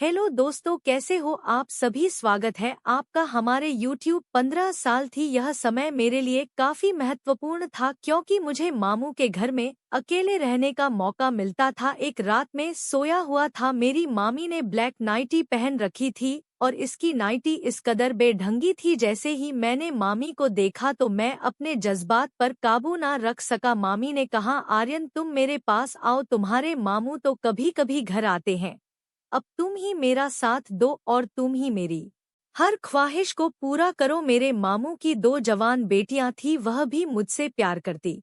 Hello दोस्तों, कैसे हो आप सभी। स्वागत है आपका हमारे YouTube। 15 साल थी यह समय मेरे लिए काफी महत्वपूर्ण था, क्योंकि मुझे मामू के घर में अकेले रहने का मौका मिलता था। एक रात में सोया हुआ था, मेरी मामी ने ब्लैक नाइटी पहन रखी थी और इसकी नाइटी इस कदर बेढंगी थी। जैसे ही मैंने मामी को देखा तो मैं अपने जज्बात पर काबू ना रख सका। मामी ने कहा, आर्यन तुम मेरे पास आओ, तुम्हारे मामू तो कभी कभी घर आते हैं, अब तुम ही मेरा साथ दो और तुम ही मेरी हर ख्वाहिश को पूरा करो। मेरे मामू की 2 जवान बेटियां थी, वह भी मुझसे प्यार करती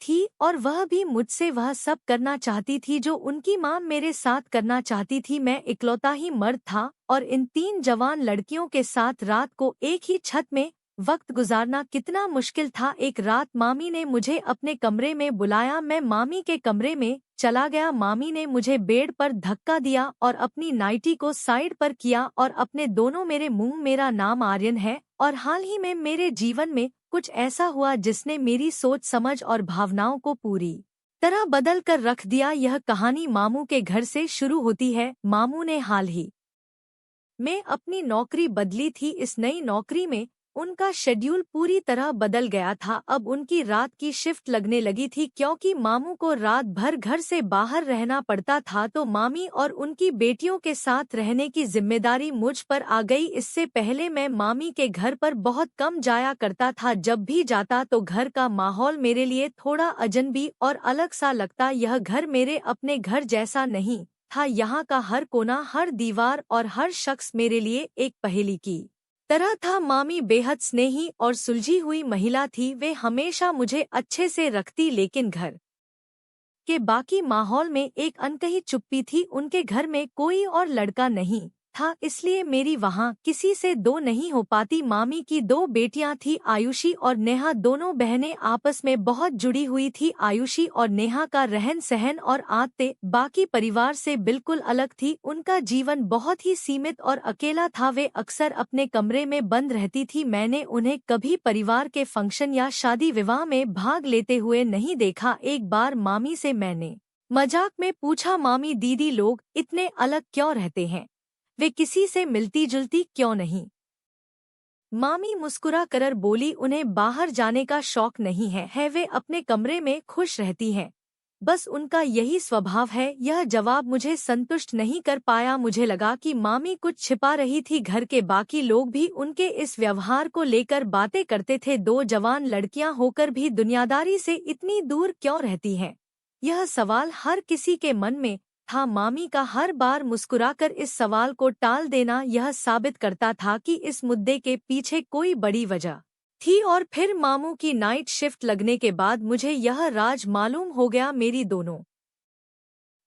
थी और वह भी मुझसे वह सब करना चाहती थी जो उनकी मां मेरे साथ करना चाहती थी। मैं इकलौता ही मर्द था और इन 3 जवान लड़कियों के साथ रात को एक ही छत में वक्त गुजारना कितना मुश्किल था। एक रात मामी ने मुझे अपने कमरे में बुलाया, मैं मामी के कमरे में चला गया। मामी ने मुझे बेड पर धक्का दिया और अपनी नाइटी को साइड पर किया और अपने दोनों मेरे मुंह, मेरा नाम आर्यन है और हाल ही में मेरे जीवन में कुछ ऐसा हुआ जिसने मेरी सोच समझ और भावनाओं को पूरी तरह बदल कर रख दिया। यह कहानी मामू के घर से शुरू होती है। मामू ने हाल ही में अपनी नौकरी बदली थी। इस नई नौकरी में उनका शेड्यूल पूरी तरह बदल गया था। अब उनकी रात की शिफ्ट लगने लगी थी, क्योंकि मामू को रात भर घर से बाहर रहना पड़ता था, तो मामी और उनकी बेटियों के साथ रहने की जिम्मेदारी मुझ पर आ गई। इससे पहले मैं मामी के घर पर बहुत कम जाया करता था। जब भी जाता तो घर का माहौल मेरे लिए थोड़ा अजनबी और अलग सा लगता। यह घर मेरे अपने घर जैसा नहीं था। यहाँ का हर कोना, हर दीवार और हर शख्स मेरे लिए एक पहेली की तरह था। मामी बेहद स्नेही और सुलझी हुई महिला थी, वे हमेशा मुझे अच्छे से रखती, लेकिन घर के बाकी माहौल में एक अनकही चुप्पी थी। उनके घर में कोई और लड़का नहीं था, इसलिए मेरी वहाँ किसी से दो नहीं हो पाती। मामी की 2 बेटियां थी, आयुषी और नेहा। दोनों बहनें आपस में बहुत जुड़ी हुई थी। आयुषी और नेहा का रहन सहन और आदतें बाकी परिवार से बिल्कुल अलग थी। उनका जीवन बहुत ही सीमित और अकेला था। वे अक्सर अपने कमरे में बंद रहती थी। मैंने उन्हें कभी परिवार के फंक्शन या शादी विवाह में भाग लेते हुए नहीं देखा। एक बार मामी से मैंने मजाक में पूछा, मामी दीदी लोग इतने अलग क्यों रहते हैं, वे किसी से मिलती जुलती क्यों नहीं। मामी मुस्कुरा कर बोली, उन्हें बाहर जाने का शौक नहीं है, वे अपने कमरे में खुश रहती हैं, बस उनका यही स्वभाव है। यह जवाब मुझे संतुष्ट नहीं कर पाया। मुझे लगा कि मामी कुछ छिपा रही थी। घर के बाकी लोग भी उनके इस व्यवहार को लेकर बातें करते थे। 2 जवान लड़कियां होकर भी दुनियादारी से इतनी दूर क्यों रहती हैं, यह सवाल हर किसी के मन में था। मामी का हर बार मुस्कुराकर इस सवाल को टाल देना यह साबित करता था कि इस मुद्दे के पीछे कोई बड़ी वजह थी। और फिर मामू की नाइट शिफ्ट लगने के बाद मुझे यह राज मालूम हो गया। मेरी दोनों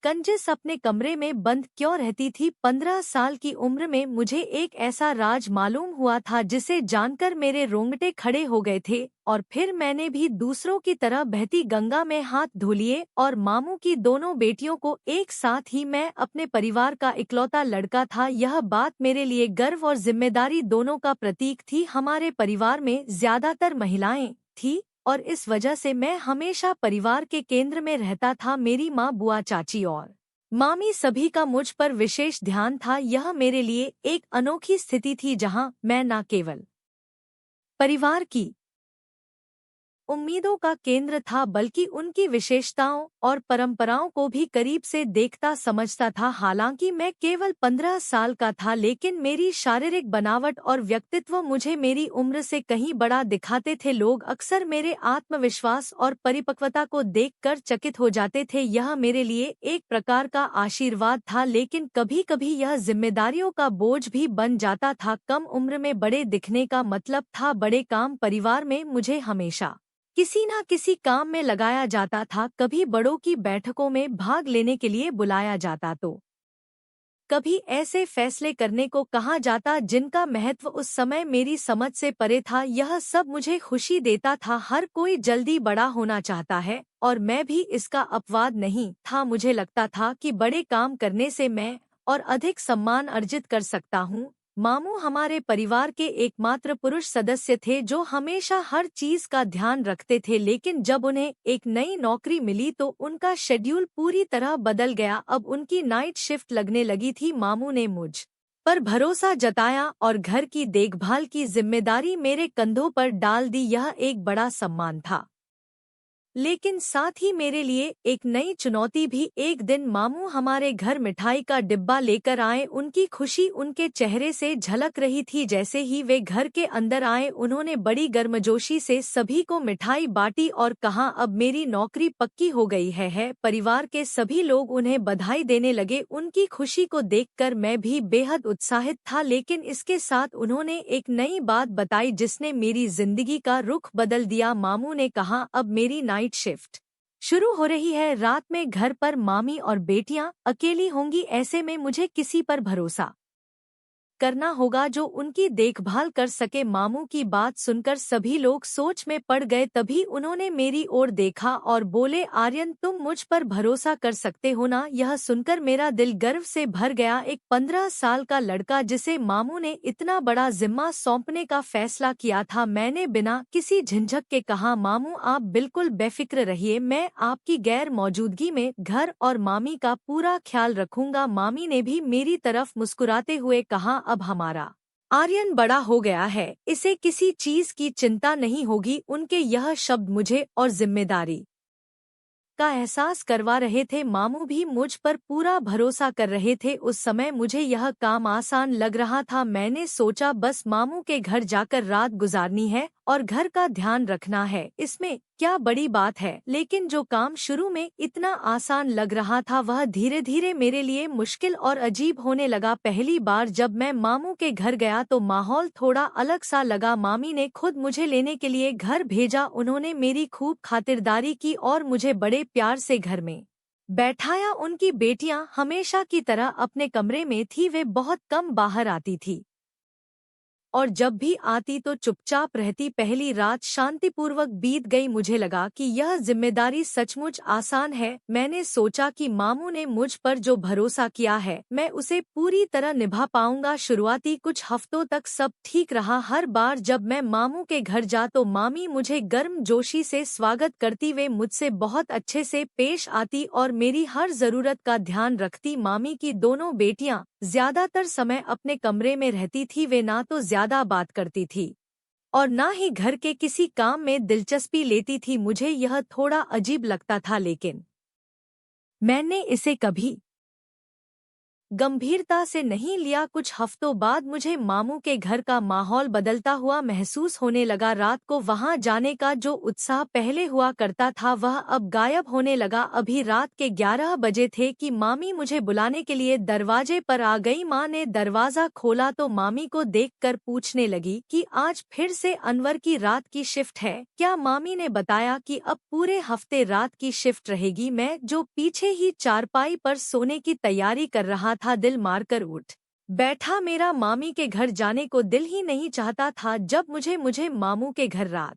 कंजस अपने कमरे में बंद क्यों रहती थी। 15 साल की उम्र में मुझे एक ऐसा राज मालूम हुआ था जिसे जानकर मेरे रोंगटे खड़े हो गए थे। और फिर मैंने भी दूसरों की तरह बहती गंगा में हाथ धो लिए और मामू की दोनों बेटियों को एक साथ ही। मैं अपने परिवार का इकलौता लड़का था। यह बात मेरे लिए गर्व और जिम्मेदारी दोनों का प्रतीक थी। हमारे परिवार में ज्यादातर महिलाएं थी और इस वजह से मैं हमेशा परिवार के केंद्र में रहता था। मेरी माँ, बुआ, चाची और मामी सभी का मुझ पर विशेष ध्यान था। यह मेरे लिए एक अनोखी स्थिति थी जहाँ मैं न केवल परिवार की उम्मीदों का केंद्र था, बल्कि उनकी विशेषताओं और परंपराओं को भी करीब से देखता समझता था। हालांकि मैं केवल 15 साल का था, लेकिन मेरी शारीरिक बनावट और व्यक्तित्व मुझे मेरी उम्र से कहीं बड़ा दिखाते थे। लोग अक्सर मेरे आत्मविश्वास और परिपक्वता को देखकर चकित हो जाते थे। यह मेरे लिए एक प्रकार का आशीर्वाद था, लेकिन कभी-कभी यह जिम्मेदारियों का बोझ भी बन जाता था। कम उम्र में बड़े दिखने का मतलब था बड़े काम। परिवार में मुझे हमेशा किसी न किसी काम में लगाया जाता था। कभी बड़ों की बैठकों में भाग लेने के लिए बुलाया जाता तो कभी ऐसे फैसले करने को कहा जाता जिनका महत्व उस समय मेरी समझ से परे था। यह सब मुझे खुशी देता था। हर कोई जल्दी बड़ा होना चाहता है और मैं भी इसका अपवाद नहीं था। मुझे लगता था कि बड़े काम करने से मैं और अधिक सम्मान अर्जित कर सकता हूँ। मामू हमारे परिवार के एकमात्र पुरुष सदस्य थे जो हमेशा हर चीज का ध्यान रखते थे, लेकिन जब उन्हें एक नई नौकरी मिली तो उनका शेड्यूल पूरी तरह बदल गया। अब उनकी नाइट शिफ्ट लगने लगी थी। मामू ने मुझ पर भरोसा जताया और घर की देखभाल की जिम्मेदारी मेरे कंधों पर डाल दी। यह एक बड़ा सम्मान था, लेकिन साथ ही मेरे लिए एक नई चुनौती भी। एक दिन मामू हमारे घर मिठाई का डिब्बा लेकर आए। उनकी खुशी उनके चेहरे से झलक रही थी। जैसे ही वे घर के अंदर आए, उन्होंने बड़ी गर्मजोशी से सभी को मिठाई बांटी और कहा, अब मेरी नौकरी पक्की हो गई है। परिवार के सभी लोग उन्हें बधाई देने लगे। उनकी खुशी को देखकर मैं भी बेहद उत्साहित था, लेकिन इसके साथ उन्होंने एक नई बात बताई जिसने मेरी जिंदगी का रुख बदल दिया। मामू ने कहा, अब मेरी नाइट शिफ्ट शुरू हो रही है। रात में घर पर मामी और बेटियां अकेली होंगी। ऐसे में मुझे किसी पर भरोसा करना होगा जो उनकी देखभाल कर सके। मामू की बात सुनकर सभी लोग सोच में पड़ गए। तभी उन्होंने मेरी ओर देखा और बोले, आर्यन, तुम मुझ पर भरोसा कर सकते हो ना? यह सुनकर मेरा दिल गर्व से भर गया। एक 15 साल का लड़का जिसे मामू ने इतना बड़ा जिम्मा सौंपने का फैसला किया था। मैंने बिना किसी झिझक के कहा, मामू आप बिल्कुल बेफिक्र रहिए, मैं आपकी गैर मौजूदगी में घर और मामी का पूरा ख्याल रखूंगा। मामी ने भी मेरी तरफ मुस्कुराते हुए कहा, अब हमारा आर्यन बड़ा हो गया है, इसे किसी चीज की चिंता नहीं होगी। उनके यह शब्द मुझे और जिम्मेदारी का एहसास करवा रहे थे। मामू भी मुझ पर पूरा भरोसा कर रहे थे। उस समय मुझे यह काम आसान लग रहा था। मैंने सोचा, बस मामू के घर जाकर रात गुजारनी है और घर का ध्यान रखना है, इसमें क्या बड़ी बात है। लेकिन जो काम शुरू में इतना आसान लग रहा था, वह धीरे धीरे मेरे लिए मुश्किल और अजीब होने लगा। पहली बार जब मैं मामू के घर गया तो माहौल थोड़ा अलग सा लगा। मामी ने खुद मुझे लेने के लिए घर भेजा। उन्होंने मेरी खूब खातिरदारी की और मुझे बड़े प्यार से घर में बैठाया। उनकी बेटियां हमेशा की तरह अपने कमरे में थी। वे बहुत कम बाहर आती थी और जब भी आती तो चुपचाप रहती। पहली रात शांतिपूर्वक बीत गई। मुझे लगा कि यह जिम्मेदारी सचमुच आसान है। मैंने सोचा कि मामू ने मुझ पर जो भरोसा किया है, मैं उसे पूरी तरह निभा पाऊंगा। शुरुआती कुछ हफ्तों तक सब ठीक रहा। हर बार जब मैं मामू के घर जा तो मामी मुझे गर्मजोशी से स्वागत करती। वे मुझसे बहुत अच्छे से पेश आती और मेरी हर जरूरत का ध्यान रखती। मामी की दोनों बेटियां ज्यादातर समय अपने कमरे में रहती थी। वे ना तो ज्यादा बात करती थी और ना ही घर के किसी काम में दिलचस्पी लेती थी। मुझे यह थोड़ा अजीब लगता था, लेकिन मैंने इसे कभी गंभीरता से नहीं लिया। कुछ हफ्तों बाद मुझे मामू के घर का माहौल बदलता हुआ महसूस होने लगा। रात को वहां जाने का जो उत्साह पहले हुआ करता था, वह अब गायब होने लगा। अभी रात के 11 बजे थे कि मामी मुझे बुलाने के लिए दरवाजे पर आ गई। माँ ने दरवाजा खोला तो मामी को देखकर पूछने लगी कि आज फिर से अनवर की रात की शिफ्ट है क्या? मामी ने बताया कि अब पूरे हफ्ते रात की शिफ्ट रहेगी। मैं जो पीछे ही चारपाई पर सोने की तैयारी कर रहा था, दिल मारकर उठ बैठा। मेरा मामी के घर जाने को दिल ही नहीं चाहता था। जब मुझे मामू के घर रात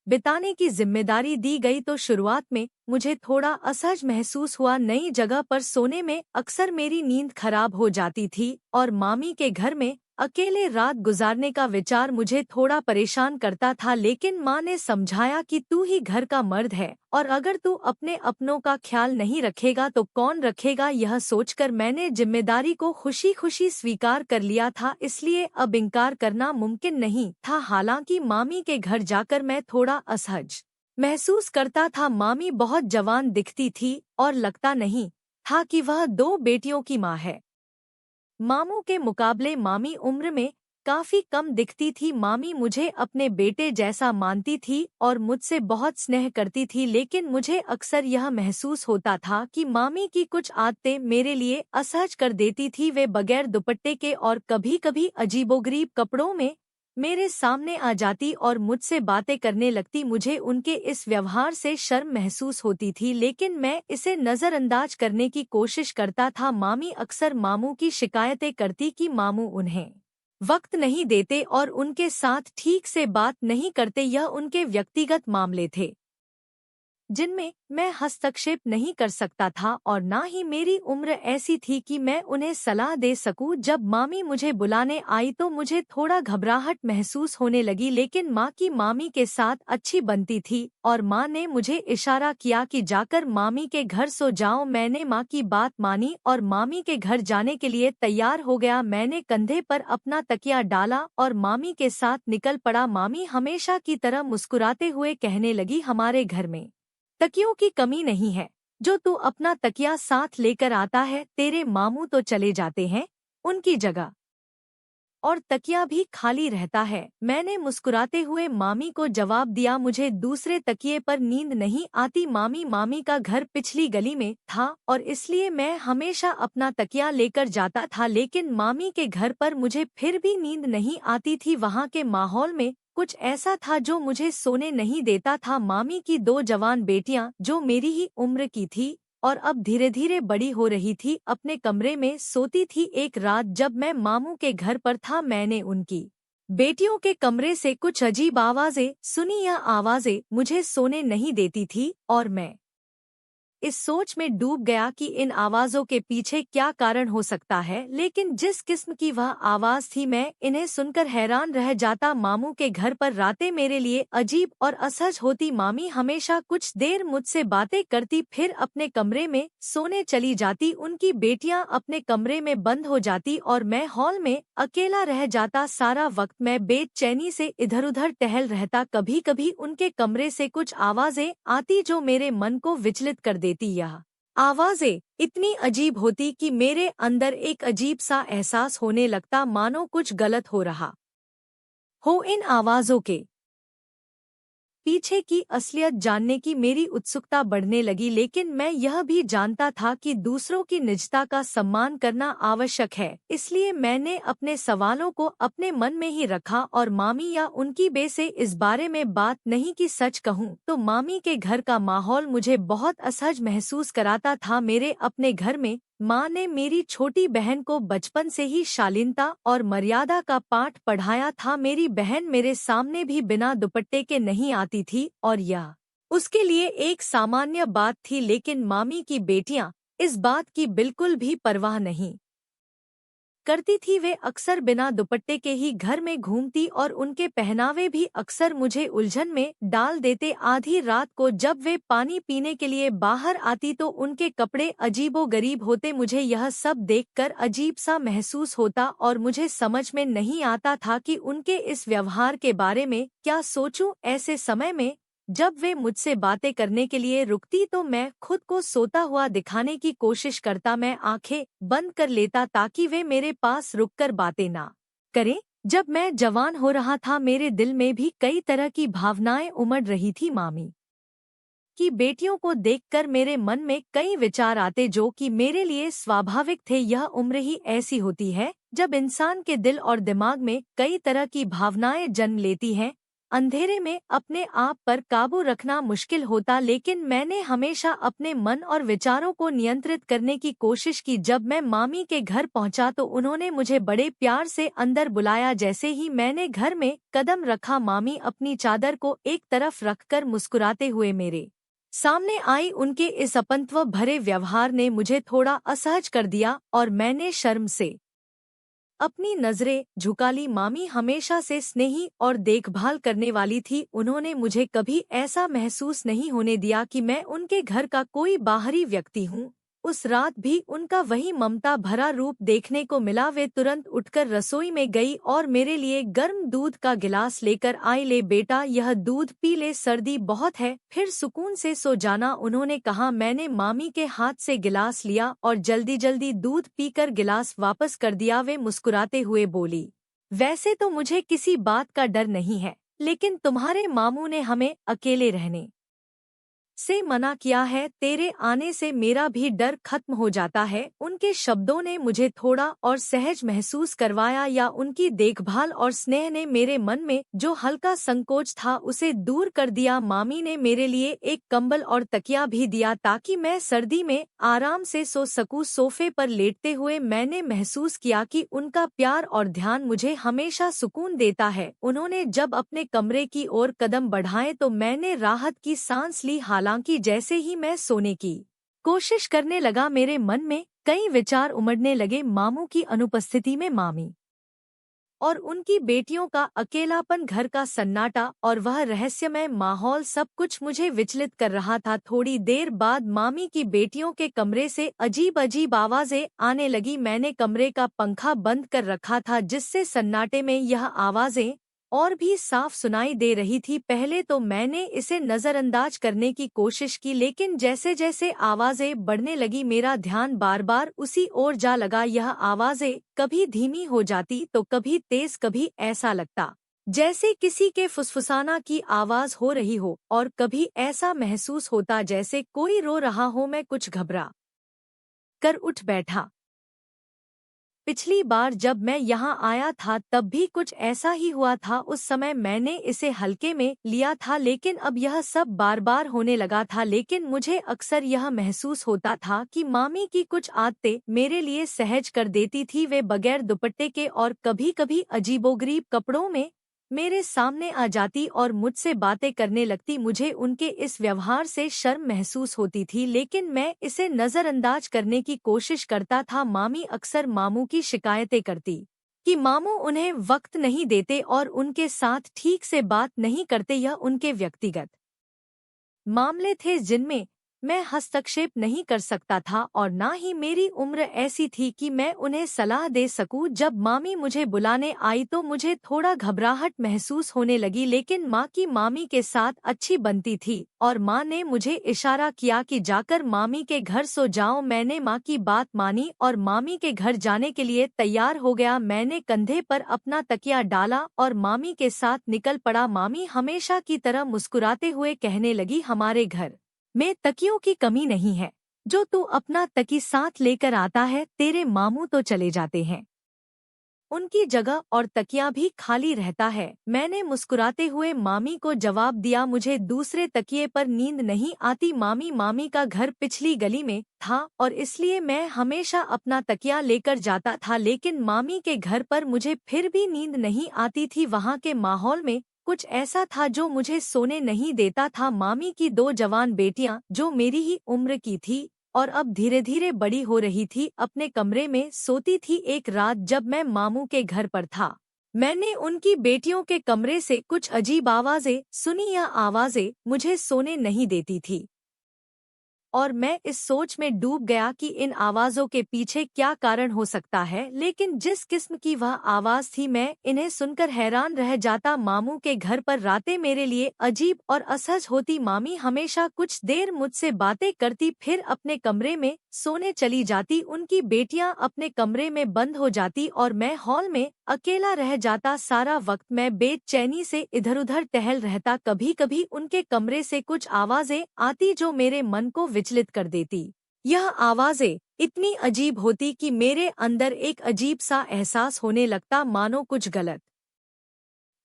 बिताने की जिम्मेदारी दी गई तो शुरुआत में मुझे थोड़ा असहज महसूस हुआ। नई जगह पर सोने में अक्सर मेरी नींद खराब हो जाती थी और मामी के घर में अकेले रात गुजारने का विचार मुझे थोड़ा परेशान करता था। लेकिन माँ ने समझाया कि तू ही घर का मर्द है और अगर तू अपने अपनों का ख्याल नहीं रखेगा तो कौन रखेगा। यह सोचकर मैंने जिम्मेदारी को खुशी खुशी स्वीकार कर लिया था, इसलिए अब इनकार करना मुमकिन नहीं था। हालांकि मामी के घर जाकर मैं थोड़ा असहज महसूस करता था। मामी बहुत जवान दिखती थी और लगता नहीं था कि वह 2 बेटियों की माँ है। मामू के मुकाबले मामी उम्र में काफी कम दिखती थी। मामी मुझे अपने बेटे जैसा मानती थी और मुझसे बहुत स्नेह करती थी, लेकिन मुझे अक्सर यह महसूस होता था कि मामी की कुछ आदतें मेरे लिए असहज कर देती थी। वे बगैर दुपट्टे के और कभी-कभी अजीबोगरीब कपड़ों में मेरे सामने आ जाती और मुझसे बातें करने लगती। मुझे उनके इस व्यवहार से शर्म महसूस होती थी, लेकिन मैं इसे नजरअंदाज करने की कोशिश करता था। मामी अक्सर मामू की शिकायतें करती कि मामू उन्हें वक्त नहीं देते और उनके साथ ठीक से बात नहीं करते। यह उनके व्यक्तिगत मामले थे जिनमें मैं हस्तक्षेप नहीं कर सकता था और ना ही मेरी उम्र ऐसी थी कि मैं उन्हें सलाह दे सकूं। जब मामी मुझे बुलाने आई तो मुझे थोड़ा घबराहट महसूस होने लगी, लेकिन माँ की मामी के साथ अच्छी बनती थी और माँ ने मुझे इशारा किया कि जाकर मामी के घर सो जाओ। मैंने माँ की बात मानी और मामी के घर जाने के लिए तैयार हो गया। मैंने कंधे पर अपना तकिया डाला और मामी के साथ निकल पड़ा। मामी हमेशा की तरह मुस्कुराते हुए कहने लगी, हमारे घर में तकियों की कमी नहीं है। जो तू अपना तकिया साथ लेकर आता है, तेरे मामू तो चले जाते हैं उनकी जगह, और तकिया भी खाली रहता है। मैंने मुस्कुराते हुए मामी को जवाब दिया, मुझे दूसरे तकिए पर नींद नहीं आती। मामी का घर पिछली गली में था और इसलिए मैं हमेशा अपना तकिया लेकर जाता था, लेकिन मामी के घर पर मुझे फिर भी नींद नहीं आती थी। वहाँ के माहौल में कुछ ऐसा था जो मुझे सोने नहीं देता था। मामी की दो जवान बेटियां जो मेरी ही उम्र की थी और अब धीरे धीरे बड़ी हो रही थी, अपने कमरे में सोती थी। एक रात जब मैं मामू के घर पर था, मैंने उनकी बेटियों के कमरे से कुछ अजीब आवाजें सुनी। यह आवाजें मुझे सोने नहीं देती थी और मैं इस सोच में डूब गया कि इन आवाजों के पीछे क्या कारण हो सकता है, लेकिन जिस किस्म की वह आवाज थी मैं इन्हें सुनकर हैरान रह जाता। मामू के घर पर रातें मेरे लिए अजीब और असहज होती। मामी हमेशा कुछ देर मुझसे बातें करती, फिर अपने कमरे में सोने चली जाती। उनकी बेटियां अपने कमरे में बंद हो जाती और मैं हॉल में अकेला रह जाता। सारा वक्त मैं बेचैनी से इधर उधर टहल रहता। कभी कभी उनके कमरे से कुछ आवाजें आती जो मेरे मन को विचलित कर देती। यह आवाजें इतनी अजीब होती कि मेरे अंदर एक अजीब सा एहसास होने लगता, मानो कुछ गलत हो रहा हो। इन आवाजों के पीछे की असलियत जानने की मेरी उत्सुकता बढ़ने लगी, लेकिन मैं यह भी जानता था कि दूसरों की निजता का सम्मान करना आवश्यक है। इसलिए मैंने अपने सवालों को अपने मन में ही रखा और मामी या उनकी बे से इस बारे में बात नहीं की। सच कहूँ तो मामी के घर का माहौल मुझे बहुत असहज महसूस कराता था। मेरे अपने घर में माँ ने मेरी छोटी बहन को बचपन से ही शालीनता और मर्यादा का पाठ पढ़ाया था। मेरी बहन मेरे सामने भी बिना दुपट्टे के नहीं आती थी और यह उसके लिए एक सामान्य बात थी, लेकिन मामी की बेटियां इस बात की बिल्कुल भी परवाह नहीं करती थी। वे अक्सर बिना दुपट्टे के ही घर में घूमती और उनके पहनावे भी अक्सर मुझे उलझन में डाल देते। आधी रात को जब वे पानी पीने के लिए बाहर आती तो उनके कपड़े अजीबोगरीब होते। मुझे यह सब देखकर अजीब सा महसूस होता और मुझे समझ में नहीं आता था कि उनके इस व्यवहार के बारे में क्या सोचूं। ऐसे समय में जब वे मुझसे बातें करने के लिए रुकती तो मैं खुद को सोता हुआ दिखाने की कोशिश करता। मैं आंखें बंद कर लेता ताकि वे मेरे पास रुककर बातें ना करें। जब मैं जवान हो रहा था, मेरे दिल में भी कई तरह की भावनाएं उमड़ रही थी। मामी की बेटियों को देखकर मेरे मन में कई विचार आते जो कि मेरे लिए स्वाभाविक थे। यह उम्र ही ऐसी होती है जब इंसान के दिल और दिमाग में कई तरह की भावनाएं जन्म लेती हैं। अंधेरे में अपने आप पर काबू रखना मुश्किल होता, लेकिन मैंने हमेशा अपने मन और विचारों को नियंत्रित करने की कोशिश की। जब मैं मामी के घर पहुंचा तो उन्होंने मुझे बड़े प्यार से अंदर बुलाया। जैसे ही मैंने घर में कदम रखा, मामी अपनी चादर को एक तरफ रखकर मुस्कुराते हुए मेरे सामने आई। उनके इस अपनत्व भरे व्यवहार ने मुझे थोड़ा असहज कर दिया और मैंने शर्म से अपनी नजरें झुका ली। मामी हमेशा से स्नेही और देखभाल करने वाली थी। उन्होंने मुझे कभी ऐसा महसूस नहीं होने दिया कि मैं उनके घर का कोई बाहरी व्यक्ति हूँ। उस रात भी उनका वही ममता भरा रूप देखने को मिला। वे तुरंत उठकर रसोई में गई और मेरे लिए गर्म दूध का गिलास लेकर आई। ले बेटा, यह दूध पी ले, सर्दी बहुत है, फिर सुकून से सो जाना, उन्होंने कहा। मैंने मामी के हाथ से गिलास लिया और जल्दी जल्दी दूध पीकर गिलास वापस कर दिया। वे मुस्कुराते हुए बोली, वैसे तो मुझे किसी बात का डर नहीं है, लेकिन तुम्हारे मामू ने हमें अकेले रहने से मना किया है। तेरे आने से मेरा भी डर खत्म हो जाता है। उनके शब्दों ने मुझे थोड़ा और सहज महसूस करवाया, या उनकी देखभाल और स्नेह ने मेरे मन में जो हल्का संकोच था उसे दूर कर दिया। मामी ने मेरे लिए एक कंबल और तकिया भी दिया ताकि मैं सर्दी में आराम से सो सकूं। सोफे पर लेटते हुए मैंने महसूस किया कि उनका प्यार और ध्यान मुझे हमेशा सुकून देता है। उन्होंने जब अपने कमरे की ओर कदम बढ़ाए तो मैंने राहत की सांस ली। हालांकि जैसे ही मैं सोने की कोशिश करने लगा मेरे मन में कई विचार उमड़ने लगे। मामू की अनुपस्थिति में मामी और उनकी बेटियों का अकेलापन, घर का सन्नाटा और वह रहस्यमय माहौल, सब कुछ मुझे विचलित कर रहा था। थोड़ी देर बाद मामी की बेटियों के कमरे से अजीब अजीब आवाजें आने लगी। मैंने कमरे का पंखा बंद कर रखा था जिससे सन्नाटे में यह आवाजें और भी साफ सुनाई दे रही थी। पहले तो मैंने इसे नजरअंदाज करने की कोशिश की, लेकिन जैसे जैसे आवाजें बढ़ने लगी मेरा ध्यान बार बार उसी ओर जा लगा। यह आवाजें कभी धीमी हो जाती तो कभी तेज, कभी ऐसा लगता जैसे किसी के फुसफुसाना की आवाज हो रही हो, और कभी ऐसा महसूस होता जैसे कोई रो रहा हो। मैं कुछ घबरा कर उठ बैठा। पिछली बार जब मैं यहाँ आया था तब भी कुछ ऐसा ही हुआ था। उस समय मैंने इसे हल्के में लिया था, लेकिन अब यह सब बार बार होने लगा था। लेकिन मुझे अक्सर यह महसूस होता था कि मामी की कुछ आदतें मेरे लिए सहज कर देती थी। वे बगैर दुपट्टे के और कभी कभी अजीबोगरीब कपड़ों में मेरे सामने आ जाती और मुझसे बातें करने लगती। मुझे उनके इस व्यवहार से शर्म महसूस होती थी, लेकिन मैं इसे नजरअंदाज करने की कोशिश करता था। मामी अक्सर मामू की शिकायतें करती कि मामू उन्हें वक्त नहीं देते और उनके साथ ठीक से बात नहीं करते। यह उनके व्यक्तिगत मामले थे जिनमें मैं हस्तक्षेप नहीं कर सकता था, और ना ही मेरी उम्र ऐसी थी कि मैं उन्हें सलाह दे सकूं। जब मामी मुझे बुलाने आई तो मुझे थोड़ा घबराहट महसूस होने लगी, लेकिन माँ की मामी के साथ अच्छी बनती थी और माँ ने मुझे इशारा किया कि जाकर मामी के घर सो जाओ। मैंने माँ की बात मानी और मामी के घर जाने के लिए तैयार हो गया। मैंने कंधे पर अपना तकिया डाला और मामी के साथ निकल पड़ा। मामी हमेशा की तरह मुस्कुराते हुए कहने लगी, हमारे घर में तकियों की कमी नहीं है। जो तू अपना तकी साथ लेकर आता है, तेरे मामू तो चले जाते हैं, उनकी जगह और तकिया भी खाली रहता है। मैंने मुस्कुराते हुए मामी को जवाब दिया, मुझे दूसरे तकिए पर नींद नहीं आती। मामी का घर पिछली गली में था और इसलिए मैं हमेशा अपना तकिया लेकर जाता था, लेकिन मामी के घर पर मुझे फिर भी नींद नहीं आती थी। वहाँ के माहौल में कुछ ऐसा था जो मुझे सोने नहीं देता था। मामी की दो जवान बेटियां जो मेरी ही उम्र की थी और अब धीरे धीरे बड़ी हो रही थी, अपने कमरे में सोती थी। एक रात जब मैं मामू के घर पर था, मैंने उनकी बेटियों के कमरे से कुछ अजीब आवाजें सुनी। यह आवाजें मुझे सोने नहीं देती थी और मैं इस सोच में डूब गया कि इन आवाजों के पीछे क्या कारण हो सकता है। लेकिन जिस किस्म की वह आवाज थी, मैं इन्हें सुनकर हैरान रह जाता। मामू के घर पर रातें मेरे लिए अजीब और असहज होती। मामी हमेशा कुछ देर मुझसे बातें करती, फिर अपने कमरे में सोने चली जाती। उनकी बेटियां अपने कमरे में बंद हो जाती और मैं हॉल में अकेला रह जाता। सारा वक्त मैं बेचैनी से इधर उधर टहल रहता। कभी कभी उनके कमरे से कुछ आवाजें आती जो मेरे मन को विचलित कर देती। यह आवाजें इतनी अजीब होती कि मेरे अंदर एक अजीब सा एहसास होने लगता, मानो कुछ गलत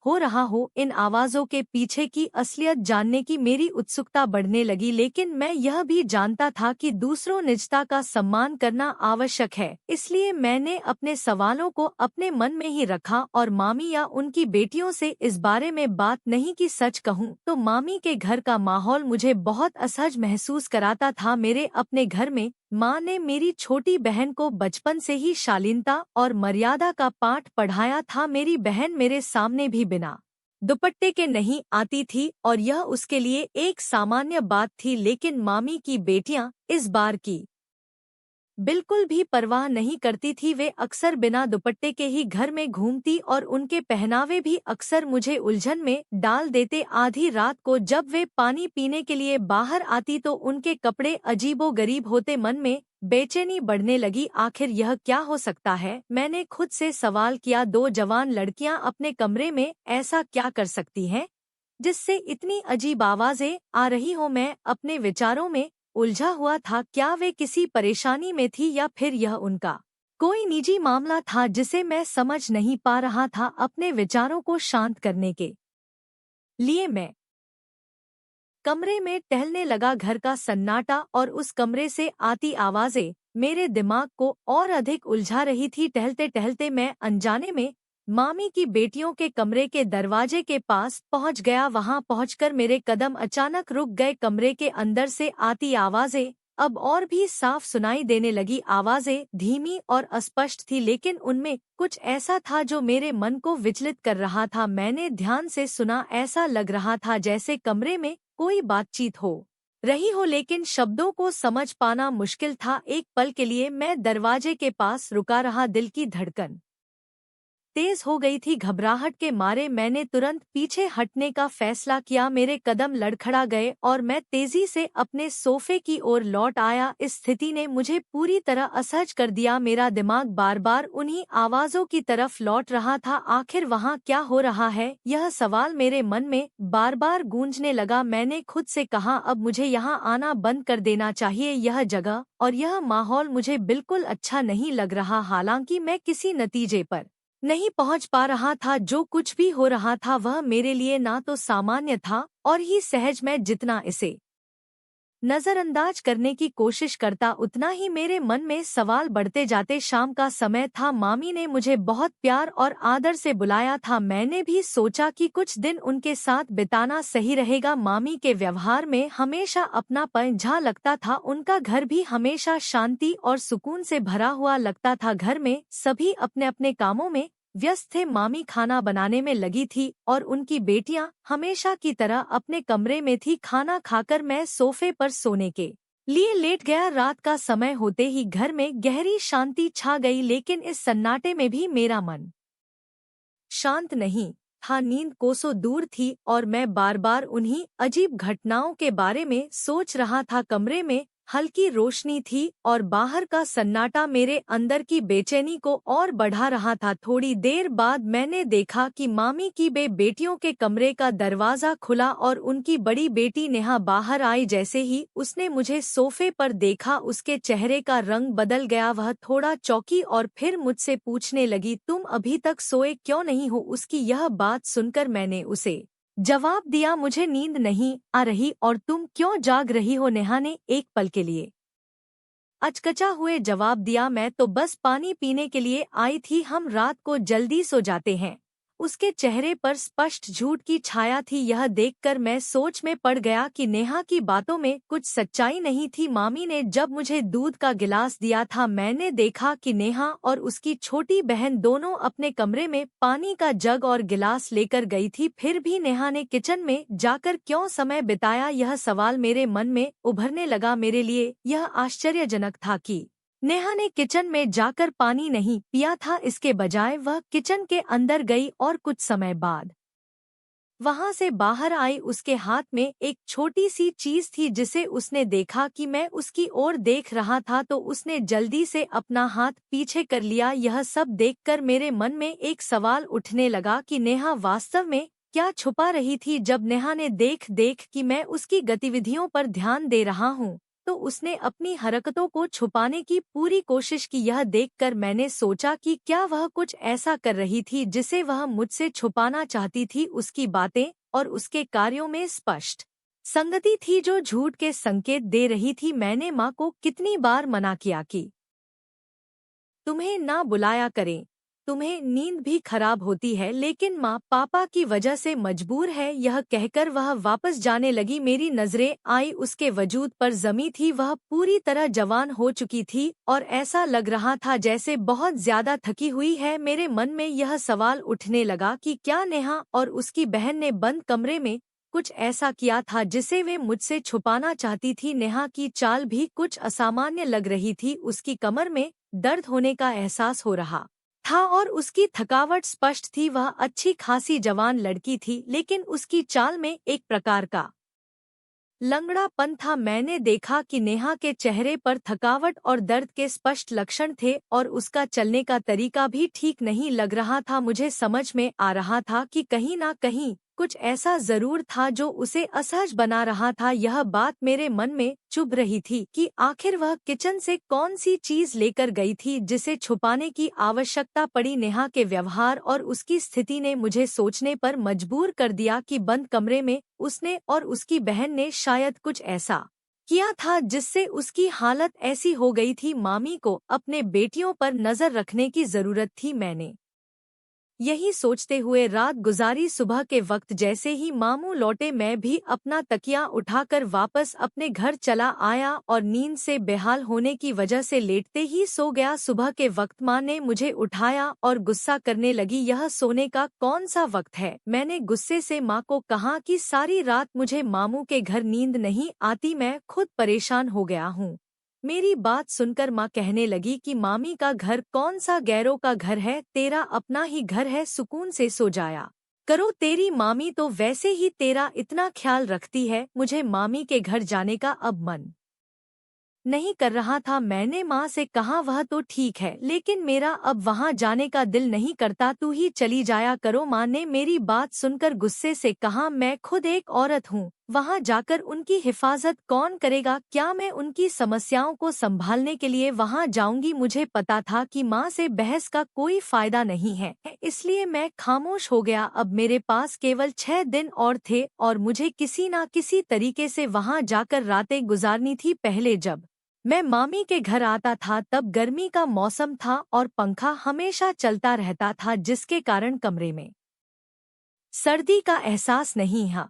हो रहा हो। इन आवाजों के पीछे की असलियत जानने की मेरी उत्सुकता बढ़ने लगी, लेकिन मैं यह भी जानता था कि दूसरों निजता का सम्मान करना आवश्यक है। इसलिए मैंने अपने सवालों को अपने मन में ही रखा और मामी या उनकी बेटियों से इस बारे में बात नहीं की। सच कहूँ तो मामी के घर का माहौल मुझे बहुत असहज महसूस कराता था। मेरे अपने घर में माँ ने मेरी छोटी बहन को बचपन से ही शालीनता और मर्यादा का पाठ पढ़ाया था। मेरी बहन मेरे सामने भी बिना दुपट्टे के नहीं आती थी और यह उसके लिए एक सामान्य बात थी, लेकिन मामी की बेटियां इस बार की बिल्कुल भी परवाह नहीं करती थी। वे अक्सर बिना दुपट्टे के ही घर में घूमती और उनके पहनावे भी अक्सर मुझे उलझन में डाल देते। आधी रात को जब वे पानी पीने के लिए बाहर आती तो उनके कपड़े अजीबोगरीब होते। मन में बेचैनी बढ़ने लगी, आखिर यह क्या हो सकता है? मैंने खुद से सवाल किया, दो जवान लड़कियां अपने कमरे में ऐसा क्या कर सकती हैं जिससे इतनी अजीब आवाजें आ रही हो? मैं अपने विचारों में उलझा हुआ था। क्या वे किसी परेशानी में थी या फिर यह उनका कोई निजी मामला था जिसे मैं समझ नहीं पा रहा था? अपने विचारों को शांत करने के लिए मैं कमरे में टहलने लगा। घर का सन्नाटा और उस कमरे से आती आवाजें मेरे दिमाग को और अधिक उलझा रही थी। टहलते टहलते मैं अनजाने में मामी की बेटियों के कमरे के दरवाजे के पास पहुंच गया। वहां पहुंचकर मेरे कदम अचानक रुक गए। कमरे के अंदर से आती आवाजें अब और भी साफ सुनाई देने लगी। आवाजें धीमी और अस्पष्ट थी, लेकिन उनमें कुछ ऐसा था जो मेरे मन को विचलित कर रहा था। मैंने ध्यान से सुना, ऐसा लग रहा था जैसे कमरे में कोई बातचीत हो रही हो, लेकिन शब्दों को समझ पाना मुश्किल था। एक पल के लिए मैं दरवाजे के पास रुका रहा। दिल की धड़कन तेज हो गई थी। घबराहट के मारे मैंने तुरंत पीछे हटने का फैसला किया। मेरे कदम लड़खड़ा गए और मैं तेजी से अपने सोफे की ओर लौट आया। इस स्थिति ने मुझे पूरी तरह असहज कर दिया। मेरा दिमाग बार बार उन्हीं आवाजों की तरफ लौट रहा था। आखिर वहाँ क्या हो रहा है, यह सवाल मेरे मन में बार बार गूंजने लगा। मैंने खुद से कहा, अब मुझे यहाँ आना बंद कर देना चाहिए। यह जगह और यह माहौल मुझे बिल्कुल अच्छा नहीं लग रहा। हालांकि मैं किसी नतीजे पर नहीं पहुंच पा रहा था। जो कुछ भी हो रहा था वह मेरे लिए ना तो सामान्य था और ही सहज। मैं जितना इसे नजरअंदाज करने की कोशिश करता, उतना ही मेरे मन में सवाल बढ़ते जाते। शाम का समय था। मामी ने मुझे बहुत प्यार और आदर से बुलाया था। मैंने भी सोचा कि कुछ दिन उनके साथ बिताना सही रहेगा। मामी के व्यवहार में हमेशा अपनापन झलकता था। उनका घर भी हमेशा शांति और सुकून से भरा हुआ लगता था। घर में सभी अपने अपने कामों में व्यस्त थे। मामी खाना बनाने में लगी थी और उनकी बेटियां हमेशा की तरह अपने कमरे में थी। खाना खाकर मैं सोफे पर सोने के लिए लेट गया। रात का समय होते ही घर में गहरी शांति छा गई, लेकिन इस सन्नाटे में भी मेरा मन शांत नहीं था। नींद कोसों दूर थी और मैं बार बार उन्हीं अजीब घटनाओं के बारे में सोच रहा था। कमरे में हल्की रोशनी थी और बाहर का सन्नाटा मेरे अंदर की बेचैनी को और बढ़ा रहा था। थोड़ी देर बाद मैंने देखा कि मामी की बेटियों के कमरे का दरवाजा खुला और उनकी बड़ी बेटी नेहा बाहर आई। जैसे ही उसने मुझे सोफे पर देखा, उसके चेहरे का रंग बदल गया। वह थोड़ा चौंकी और फिर मुझसे पूछने लगी, तुम अभी तक सोए क्यों नहीं हो? उसकी यह बात सुनकर मैंने उसे जवाब दिया, मुझे नींद नहीं आ रही। और तुम क्यों जाग रही हो? नेहा ने एक पल के लिए अचकचा हुए जवाब दिया, मैं तो बस पानी पीने के लिए आई थी, हम रात को जल्दी सो जाते हैं। उसके चेहरे पर स्पष्ट झूठ की छाया थी। यह देखकर मैं सोच में पड़ गया कि नेहा की बातों में कुछ सच्चाई नहीं थी। मामी ने जब मुझे दूध का गिलास दिया था, मैंने देखा कि नेहा और उसकी छोटी बहन दोनों अपने कमरे में पानी का जग और गिलास लेकर गई थी। फिर भी नेहा ने किचन में जाकर क्यों समय बिताया, यह सवाल मेरे मन में उभरने लगा। मेरे लिए यह आश्चर्यजनक था कि नेहा ने किचन में जाकर पानी नहीं पिया था। इसके बजाय वह किचन के अंदर गई और कुछ समय बाद वहां से बाहर आई। उसके हाथ में एक छोटी सी चीज थी। जिसे उसने देखा कि मैं उसकी ओर देख रहा था तो उसने जल्दी से अपना हाथ पीछे कर लिया। यह सब देखकर मेरे मन में एक सवाल उठने लगा कि नेहा वास्तव में क्या छुपा रही थी। जब नेहा ने देख कि मैं उसकी गतिविधियों पर ध्यान दे रहा हूँ, तो उसने अपनी हरकतों को छुपाने की पूरी कोशिश की। यह देखकर मैंने सोचा कि क्या वह कुछ ऐसा कर रही थी जिसे वह मुझसे छुपाना चाहती थी। उसकी बातें और उसके कार्यों में स्पष्ट संगति थी जो झूठ के संकेत दे रही थी। मैंने माँ को कितनी बार मना किया कि तुम्हें ना बुलाया करें, तुम्हें नींद भी खराब होती है, लेकिन माँ पापा की वजह से मजबूर है। यह कहकर वह वापस जाने लगी। मेरी नजरें आई उसके वजूद पर जमी थी। वह पूरी तरह जवान हो चुकी थी और ऐसा लग रहा था जैसे बहुत ज्यादा थकी हुई है। मेरे मन में यह सवाल उठने लगा कि क्या नेहा और उसकी बहन ने बंद कमरे में कुछ ऐसा किया था जिसे वे मुझसे छुपाना चाहती थी। नेहा की चाल भी कुछ असामान्य लग रही थी। उसकी कमर में दर्द होने का एहसास हो रहा था और उसकी थकावट स्पष्ट थी। वह अच्छी खासी जवान लड़की थी, लेकिन उसकी चाल में एक प्रकार का लंगड़ापन था। मैंने देखा कि नेहा के चेहरे पर थकावट और दर्द के स्पष्ट लक्षण थे और उसका चलने का तरीका भी ठीक नहीं लग रहा था। मुझे समझ में आ रहा था कि कहीं ना कहीं कुछ ऐसा जरूर था जो उसे असहज बना रहा था। यह बात मेरे मन में चुभ रही थी कि आखिर वह किचन से कौन सी चीज लेकर गई थी जिसे छुपाने की आवश्यकता पड़ी। नेहा के व्यवहार और उसकी स्थिति ने मुझे सोचने पर मजबूर कर दिया कि बंद कमरे में उसने और उसकी बहन ने शायद कुछ ऐसा किया था जिससे उसकी हालत ऐसी हो गई थी। मामी को अपने बेटियों पर नजर रखने की जरूरत थी। मैंने यही सोचते हुए रात गुजारी। सुबह के वक्त जैसे ही मामू लौटे मैं भी अपना तकिया उठाकर वापस अपने घर चला आया और नींद से बेहाल होने की वजह से लेटते ही सो गया। सुबह के वक्त माँ ने मुझे उठाया और गुस्सा करने लगी, यह सोने का कौन सा वक्त है। मैंने गुस्से से माँ को कहा कि सारी रात मुझे मामू के घर नींद नहीं आती, मैं खुद परेशान हो गया हूँ। मेरी बात सुनकर माँ कहने लगी कि मामी का घर कौन सा गैरों का घर है, तेरा अपना ही घर है, सुकून से सो जाया करो। तेरी मामी तो वैसे ही तेरा इतना ख्याल रखती है। मुझे मामी के घर जाने का अब मन नहीं कर रहा था। मैंने माँ से कहा वह तो ठीक है, लेकिन मेरा अब वहाँ जाने का दिल नहीं करता, तू ही चली जाया करो। माँ ने मेरी बात सुनकर गुस्से से कहा, मैं खुद एक औरत हूँ, वहाँ जाकर उनकी हिफाजत कौन करेगा? क्या मैं उनकी समस्याओं को संभालने के लिए वहाँ जाऊंगी? मुझे पता था कि माँ से बहस का कोई फायदा नहीं है, इसलिए मैं खामोश हो गया। अब मेरे पास केवल 6 दिन और थे और मुझे किसी न किसी तरीके से वहाँ जाकर रातें गुजारनी थी। पहले जब मैं मामी के घर आता था तब गर्मी का मौसम था और पंखा हमेशा चलता रहता था, जिसके कारण कमरे में सर्दी का एहसास नहीं था।